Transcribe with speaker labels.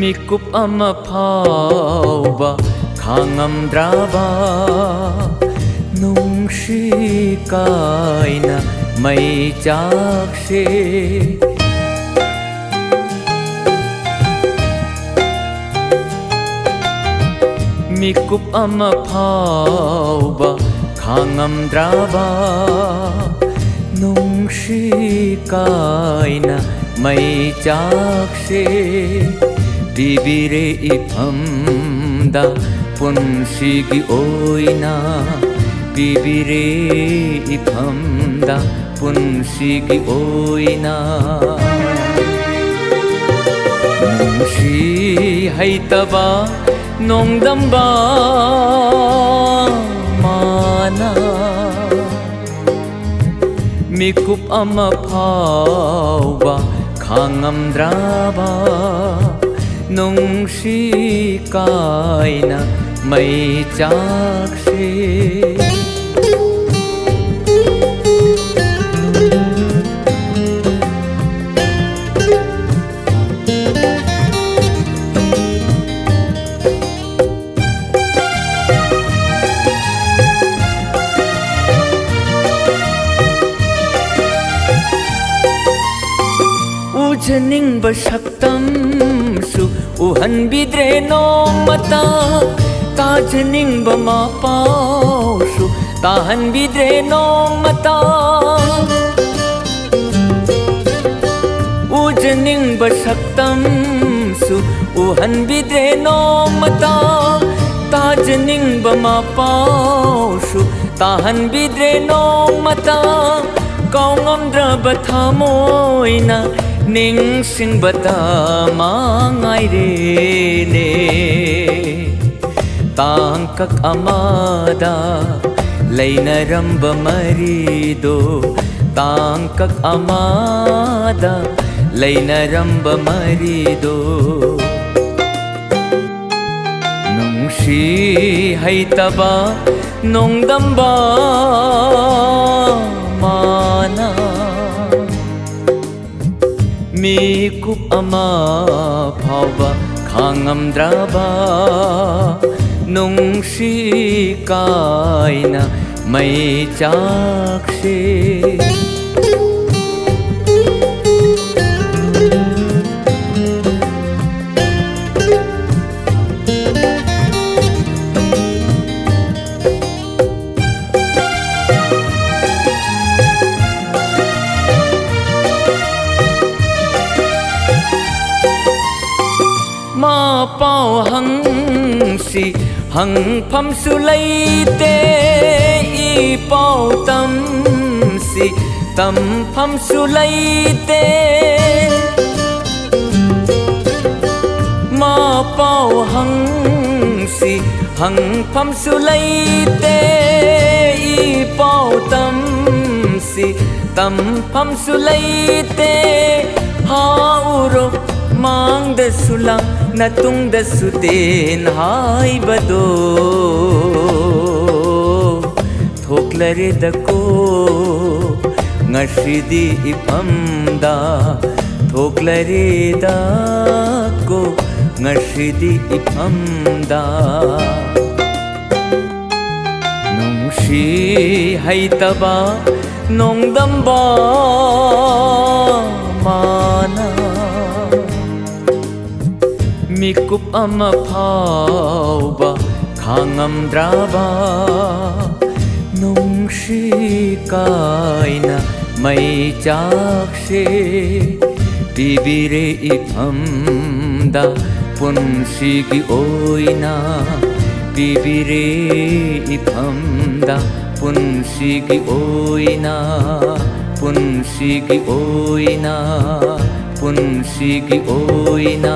Speaker 1: ꯃꯤꯀꯨꯞ ꯑꯃ ꯐꯥꯎꯕ ꯈꯥꯡꯉꯝꯗ꯭ꯔꯕ ꯅꯨꯡꯁꯤ ꯀꯥꯏꯅ ꯃꯩ ꯆꯥꯛꯁꯦ ꯃꯤꯀꯨꯞ ꯑꯃ ꯐꯥꯎꯕ ꯈꯥꯡꯉꯝꯗ꯭ꯔꯕ ꯅꯨꯡꯁꯤ ꯀꯥꯏꯅ ꯃꯩ ꯆꯥꯛꯁꯦ ꯄꯤꯕꯤꯔꯦ ꯏꯐꯝꯗ ꯄꯨꯟꯁꯤꯒꯤ ꯑꯣꯏꯅ ꯄꯤꯕꯤꯔꯦ ꯏꯐꯝꯗ ꯄꯨꯟꯁꯤꯒꯤ ꯑꯣꯏꯅ ꯅꯨꯡꯁꯤ ꯍꯩꯇꯕ ꯅꯣꯡꯗꯝꯕ ꯃꯥꯅ ꯃꯤꯀꯨꯞ ꯑꯃ ꯐꯥꯎꯕ ꯈꯥꯡꯉꯝꯗ꯭ꯔꯕ ꯅꯨꯡꯁꯤ ꯀꯥꯏꯅ ꯃꯩ ꯆꯥꯛꯁꯦ ꯎꯖꯅꯤꯡꯕ ꯁꯛꯇꯝꯁꯨ ꯎꯍꯟꯕꯤꯗ꯭ꯔꯦ ꯅꯣꯡꯃꯇ ꯇꯥꯖꯅꯤꯡꯕ ꯃꯄꯥꯎꯁꯨ ꯇꯥꯍꯟꯕꯤꯗ꯭ꯔꯦ ꯅꯣꯡꯃꯇ ꯎꯖꯅꯤꯡꯕ ꯁꯛꯇꯝꯁꯨ ꯎꯍꯟꯕꯤꯗ꯭ꯔꯦ ꯅꯣꯡꯃꯇ ꯇꯥꯖꯅꯤꯡꯕ ꯃꯄꯥꯎꯁꯨ ꯇꯥꯍꯟꯕꯤꯗ꯭ꯔꯦ ꯅꯣꯡꯃꯇ ꯀꯥꯎꯉꯝꯗ꯭ꯔꯕ ꯊꯃꯣꯏꯅ ꯅꯤꯡꯁꯤꯡꯕꯇ ꯃꯉꯥꯏꯔꯦꯅꯦ ꯇꯥꯡꯀꯛ ꯑꯃꯗ ꯂꯩꯅꯔꯝꯕ ꯃꯔꯤꯗꯣ ꯇꯥꯡꯀꯛ ꯑꯃꯗ ꯂꯩꯅꯔꯝꯕ ꯃꯔꯤꯗꯣ ꯅꯨꯡꯁꯤ ꯍꯩꯇꯕ ꯅꯣꯡꯗꯝꯕ ꯃꯥꯅ ꯃꯤꯀꯨꯞ ꯑꯃ ꯐꯥꯎꯕ ꯈꯥꯡꯉꯝꯗ꯭ꯔꯕ ꯅꯨꯡꯁꯤ ꯀꯥꯏꯅ ꯃꯩ ꯆꯥꯛꯁꯦ ꯃꯄꯥꯎ ꯍꯪꯁꯤ ꯍꯪꯐꯝꯁꯨ ꯂꯩꯇꯦ ꯏꯄꯥꯎ ꯇꯝꯁꯤ ꯇꯝꯐꯝꯁꯨ ꯂꯩꯇꯦ ꯃꯄꯥꯎ ꯍꯪꯁꯤ ꯍꯪꯐꯝꯁꯨ ꯂꯩꯇꯦ 이뻐 땀시 땀팜술레이테 하우로 망대술랑 나뚱다수된 하이바도 톡라레다코 ngashidi ipamda 톡라레다코 ngashidi ipamda nungshi haitaba nongdamba mana mikup ama phauba khangamdraba nungshi kaina mai chakshe bibire ipamda punshigi oina bibire ipamda punshigi oina punshigi oina punshigi oina